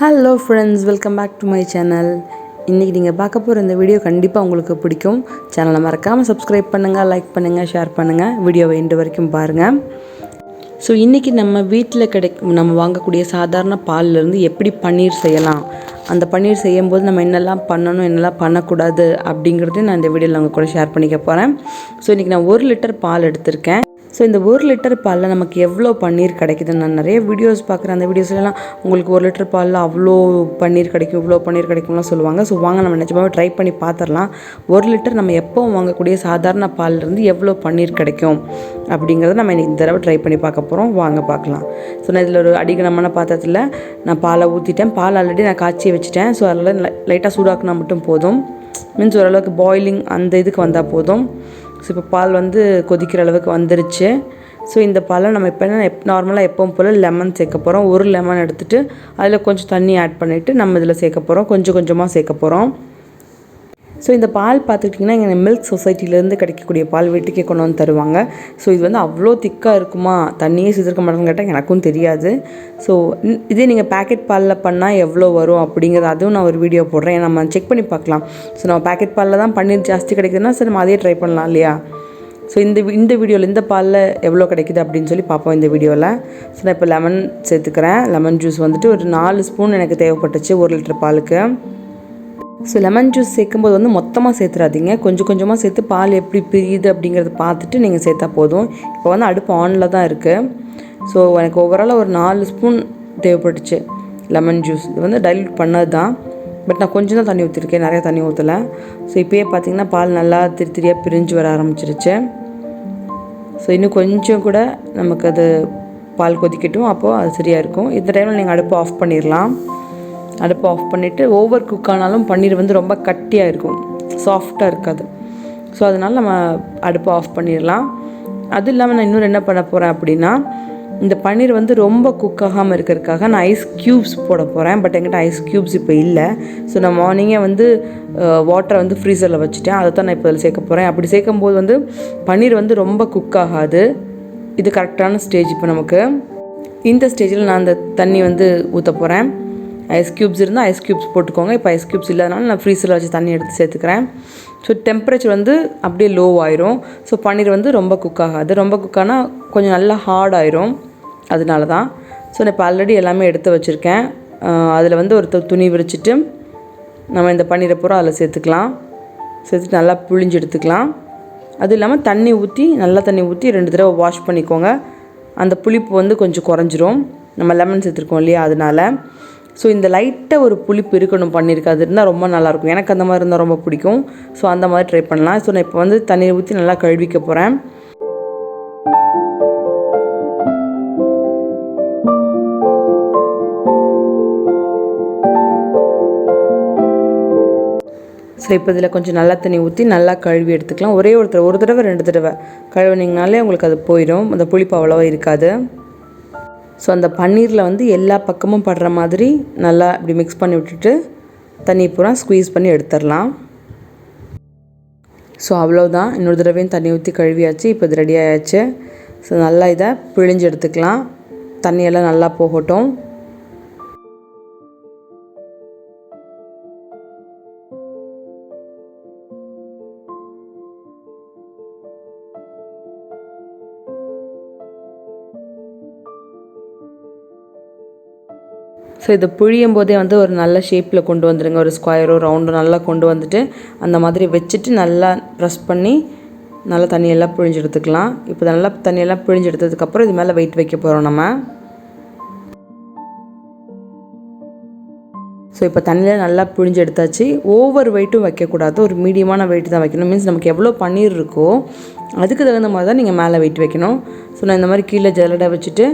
Hello friends, welcome back to my channel. இன்றைக்கி நீங்கள் பார்க்க போகிற இந்த வீடியோ கண்டிப்பாக உங்களுக்கு பிடிக்கும். சேனலை மறக்காமல் சப்ஸ்கிரைப் பண்ணுங்கள், லைக் பண்ணுங்கள், ஷேர் பண்ணுங்கள். வீடியோவை எண்டு வரைக்கும் பாருங்கள். ஸோ இன்றைக்கி நம்ம வீட்டில் நம்ம வாங்கக்கூடிய சாதாரண பால்லேருந்து எப்படி பன்னீர் செய்யலாம், அந்த பன்னீர் செய்யும்போது நம்ம என்னெல்லாம் பண்ணணும், என்னெல்லாம் பண்ணக்கூடாது அப்படிங்கிறதையும் நான் இந்த வீடியோவில் உங்கள் கூட ஷேர் பண்ணிக்க போகிறேன். ஸோ இன்றைக்கி நான் 1 லிட்டர் பால் எடுத்திருக்கேன். ஸோ இந்த 1 லிட்டர் பாலில் நமக்கு எவ்வளோ பன்னீர் கிடைக்குது, நான் நிறைய வீடியோஸ் பார்க்குறேன். அந்த வீடியோஸ்லாம் உங்களுக்கு 1 லிட்டர் பாலில் அவ்வளோ பன்னீர் கிடைக்கும், இவ்வளோ பன்னீர் கிடைக்கும்லாம் சொல்லுவாங்க. ஸோ வாங்க நம்ம நிஜமாவே ட்ரை பண்ணி பார்த்துடலாம். 1 லிட்டர் நம்ம எப்போவும் வாங்கக்கூடிய சாதாரண பாலிலேருந்து எவ்வளோ பன்னீர் கிடைக்கும் அப்படிங்கிறத நம்ம இந்த தடவை ட்ரை பண்ணி பார்க்க போகிறோம். வாங்க பார்க்கலாம். ஸோ நான் இதில் ஒரு அடிகனமான பாத்திரத்தில் நான் பாலை ஊற்றிட்டேன். பால் ஆல்ரெடி நான் காய்ச்சி வச்சுட்டேன். ஸோ அதில் லைட்டாக சூடாக்குனா மட்டும் போதும். மீன்ஸ் ஓரளவுக்கு பாயிலிங் அந்த இதுக்கு வந்தால் போதும். ஸோ இப்போ பால் கொதிக்கிற அளவுக்கு வந்துருச்சு. ஸோ இந்த பாலை நம்ம இப்போ நார்மலாக எப்பவும் போல் லெமன் சேர்க்க போகிறோம். ஒரு லெமன் எடுத்துகிட்டு அதில் கொஞ்சம் தண்ணி ஆட் பண்ணிவிட்டு நம்ம இதில் சேர்க்க போகிறோம். கொஞ்சம் கொஞ்சமாக சேர்க்க போகிறோம். ஸோ இந்த பால் பார்த்துக்கிட்டிங்கன்னா இங்கே மில்க் சொசைட்டிலேருந்து கிடைக்கக்கூடிய பால் வீட்டுக்கே கொண்டு வந்து தருவாங்க. ஸோ இது அவ்வளோ திக்காக இருக்குமா, தண்ணியே சேர்த்துருக்க மாட்டேன்னு கேட்டால் எனக்கும் தெரியாது. ஸோ இதே நீங்கள் பேக்கெட் பாலில் பண்ணால் எவ்வளோ வரும் அப்படிங்கிறது அதுவும் நான் ஒரு வீடியோ போடுறேன். நம்ம செக் பண்ணி பார்க்கலாம். ஸோ நம்ம பேக்கெட் பாலில் தான் பன்னீர் ஜாஸ்தி கிடைக்குதுன்னா சரி நம்ம அதே ட்ரை பண்ணலாம் இல்லையா. ஸோ இந்த வீடியோவில் இந்த பாலில் எவ்வளோ கிடைக்குது அப்படின்னு சொல்லி பார்ப்போம் இந்த வீடியோவில். ஸோ நான் இப்போ லெமன் சேர்த்துக்கிறேன். லெமன் ஜூஸ் ஒரு 4 ஸ்பூன் எனக்கு தேவைப்பட்டுச்சு 1 லிட்டர் பாலுக்கு. ஸோ லெமன் ஜூஸ் சேர்க்கும்போது மொத்தமாக சேர்த்துறாதீங்க. கொஞ்சம் கொஞ்சமாக சேர்த்து பால் எப்படி பிரியுது அப்படிங்கிறத பார்த்துட்டு நீங்கள் சேர்த்தா போதும். இப்போ அடுப்பு ஆனில் தான் இருக்குது. ஸோ எனக்கு ஓவராலாக ஒரு 4 ஸ்பூன் தேவைப்பட்டுச்சு லெமன் ஜூஸ். இது டைல்யூட் பண்ணது தான். பட் நான் கொஞ்சம் தான் தண்ணி ஊற்றிருக்கேன், நிறையா தண்ணி ஊற்றலை. ஸோ இப்போயே பார்த்திங்கன்னா பால் நல்லா திரியாக பிரிஞ்சு வர ஆரம்பிச்சிருச்சு. ஸோ இன்னும் கொஞ்சம் கூட நமக்கு அது பால் கொதிக்கட்டும், அப்போது அது சரியாக இருக்கும். இந்த டைமில் நீங்கள் அடுப்பு ஆஃப் பண்ணிடலாம். அடுப்பை ஆஃப் பண்ணிவிட்டு ஓவர் குக் ஆனாலும் பன்னீர் ரொம்ப கட்டியாக இருக்கும், சாஃப்டாக இருக்காது. ஸோ அதனால் நம்ம அடுப்பை ஆஃப் பண்ணிடலாம். அதுவும் இல்லாமல் நான் இன்னொரு என்ன பண்ண போகிறேன் அப்படின்னா, இந்த பன்னீர் ரொம்ப குக் ஆகாமல் இருக்கிறதுக்காக நான் ஐஸ் க்யூப்ஸ் போட போகிறேன். பட் என்கிட்ட ஐஸ் க்யூப்ஸ் இப்போ இல்லை. ஸோ நான் மார்னிங்கே வாட்டரை ஃப்ரீசரில் வச்சுட்டேன். அதை தான் நான் இப்போ அதில் சேர்க்க போகிறேன். அப்படி சேர்க்கும்போது பன்னீர் ரொம்ப குக் ஆகாது. இது கரெக்டான ஸ்டேஜ். இப்போ நமக்கு இந்த ஸ்டேஜில் நான் அந்த தண்ணி ஊற்ற போகிறேன். ஐஸ் க்யூப்ஸ் இருந்தால் ஐஸ் க்யூப்ஸ் போட்டுக்கோங்க. இப்போ ஐஸ் க்யூப்ஸ் இல்லாதனால நான் ஃப்ரீசரில் வச்சு தண்ணி எடுத்து சேர்த்துக்கிறேன். ஸோ டெம்பரேச்சர் அப்படியே லோ ஆயிரும். ஸோ பன்னீர் ரொம்ப குக் ஆகாது. ரொம்ப குக் ஆனால் கொஞ்சம் நல்லா ஹார்ட் ஆயிரும். அதனால தான். ஸோ நான் இப்போ ஆல்ரெடி எல்லாமே எடுத்து வச்சுருக்கேன். அதில் ஒரு துணி விரிச்சிட்டு நம்ம இந்த பன்னீரை பூரா அதில் சேர்த்துக்கலாம். சேர்த்துட்டு நல்லா புழிஞ்சு எடுத்துக்கலாம். அது இல்லாமல் நல்லா தண்ணி ஊற்றி 2 தடவை வாஷ் பண்ணிக்கோங்க. அந்த புளிப்பு கொஞ்சம் குறைஞ்சிரும். நம்ம லெமன் சேர்த்துருக்கோம் இல்லையா, அதனால். ஸோ இந்த லைட்டாக ஒரு புளிப்பு இருக்கணும் பன்னீருக்கு. அது இருந்தால் ரொம்ப நல்லாயிருக்கும். எனக்கு அந்த மாதிரி இருந்தால் ரொம்ப பிடிக்கும். ஸோ அந்த மாதிரி ட்ரை பண்ணலாம். ஸோ நான் இப்போ தண்ணீர் ஊற்றி நல்லா கழுவிக்க போகிறேன். ஸோ இப்போ இதில் கொஞ்சம் நல்லா தண்ணி ஊற்றி நல்லா கழுவி எடுத்துக்கலாம். ஒரு தடவை 2 தடவை கழுவினீங்கனாலே உங்களுக்கு அது போயிடும். அந்த புளிப்பு அவ்வளோவா இருக்காது. ஸோ அந்த பன்னீரில் எல்லா பக்கமும் படுற மாதிரி நல்லா இப்படி மிக்ஸ் பண்ணி விட்டுட்டு தண்ணி பூரா ஸ்குவீஸ் பண்ணி எடுத்துடலாம். ஸோ அவ்வளோதான். இன்னொரு தடவையும் தண்ணி ஊற்றி கழுவியாச்சு. இப்போ இது ரெடி ஆயாச்சு. ஸோ நல்லா இதை பிழிஞ்சு எடுத்துக்கலாம். தண்ணியெல்லாம் நல்லா போகட்டும். ஸோ இதை புழியும் போதே ஒரு நல்ல ஷேப்பில் கொண்டு வந்துடுங்க. ஒரு ஸ்கொயரோ ரவுண்டோ நல்லா கொண்டு வந்துட்டு அந்த மாதிரி வச்சுட்டு நல்லா ப்ரெஸ் பண்ணி நல்லா தண்ணியெல்லாம் பிழிஞ்சு எடுத்துக்கலாம். இப்போ நல்லா தண்ணியெல்லாம் பிழிஞ்சு எடுத்ததுக்கப்புறம் இது மேலே வெயிட் வைக்க போகிறோம் நம்ம. ஸோ இப்போ தண்ணியில் நல்லா பிழிஞ்சு எடுத்தாச்சு. ஓவர் வெயிட்டும் வைக்கக்கூடாது, ஒரு மீடியமான வெயிட் தான் வைக்கணும். மீன்ஸ் நமக்கு எவ்வளோ பன்னீர் இருக்கோ அதுக்கு தகுந்த மாதிரி தான் நீங்கள் மேலே வெயிட் வைக்கணும். ஸோ நான் இந்த மாதிரி கீழே ஜல்லடை வச்சுட்டு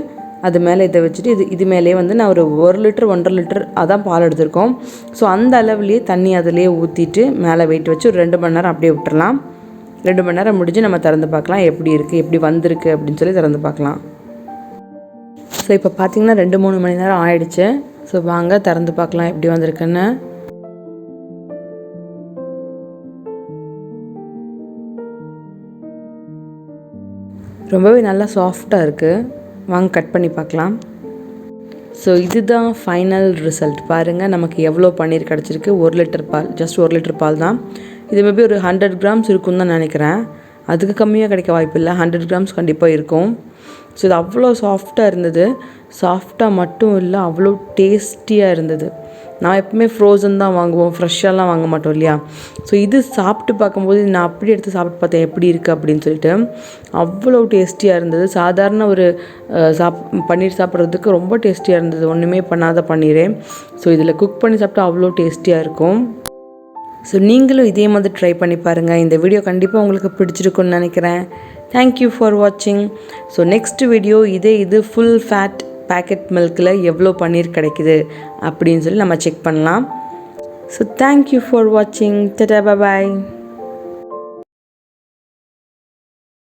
அது மேலே இதை வச்சுட்டு இது மேலேயே நான் ஒரு 1 லிட்டர் 1.5 லிட்டர் அதான் பால் எடுத்திருக்கோம். ஸோ அந்த அளவுலேயே தண்ணி அதிலே ஊற்றிட்டு மேலே வெயிட் வச்சு ஒரு 2 மணி நேரம் அப்படியே விட்டுறலாம். 2 மணி நேரம் முடிஞ்சு நம்ம திறந்து பார்க்கலாம் எப்படி இருக்குது, எப்படி வந்திருக்கு அப்படின்னு சொல்லி திறந்து பார்க்கலாம். ஸோ இப்போ பார்த்திங்கன்னா 2-3 மணி நேரம் ஆயிடுச்சு. ஸோ வாங்க திறந்து பார்க்கலாம் எப்படி வந்திருக்குன்னு. ரொம்பவே நல்லா சாஃப்டாக இருக்குது. வாங்க கட் பண்ணி பார்க்கலாம். ஸோ இதுதான் ஃபைனல் ரிசல்ட். பாருங்கள் நமக்கு எவ்வளோ பன்னீர் கிடச்சிருக்கு. 1 லிட்டர் பால், ஜஸ்ட் 1 லிட்டர் பால் தான். இது மேபி ஒரு 100 கிராம்ஸ் இருக்குன்னு தான் நினைக்கிறேன். அதுக்கு கம்மியாக கிடைக்க வாய்ப்பு இல்லை, 100 கிராம்ஸ் கண்டிப்பாக இருக்கும். ஸோ இது அவ்வளோ சாஃப்டாக இருந்தது. சாஃப்டாக மட்டும் இல்லை, அவ்வளோ டேஸ்டியாக இருந்தது. நான் எப்பவுமே ஃப்ரோசன் தான் வாங்குவோம், ஃப்ரெஷ்ஷாலாம் வாங்க மாட்டோம் இல்லையா. ஸோ இது சாப்பிட்டு பார்க்கும்போது நான் அப்படி எடுத்து சாப்பிட்டு பார்த்தேன் எப்படி இருக்குது அப்படின்னு சொல்லிட்டு. அவ்வளோ டேஸ்டியாக இருந்தது. சாதாரண ஒரு பன்னீர் சாப்பிட்றதுக்கு ரொம்ப டேஸ்டியாக இருந்தது, ஒன்றுமே பண்ணாத பன்னீரே. ஸோ இதில் குக் பண்ணி சாப்பிட்டா அவ்வளோ டேஸ்டியாக இருக்கும். ஸோ நீங்களும் இதே மாதிரி ட்ரை பண்ணி பாருங்கள். இந்த வீடியோ கண்டிப்பாக உங்களுக்கு பிடிச்சிருக்குன்னு நினைக்கிறேன். தேங்க்யூ ஃபார் வாட்சிங். ஸோ நெக்ஸ்ட் வீடியோ இது ஃபுல் ஃபேட் பேக்கெட் மில்கில் எவ்வளோ பன்னீர் கிடைக்குது அப்படின்னு சொல்லி நம்ம செக் பண்ணலாம். ஸோ தேங்க்யூ ஃபார் வாட்சிங். டாடா, பாய்.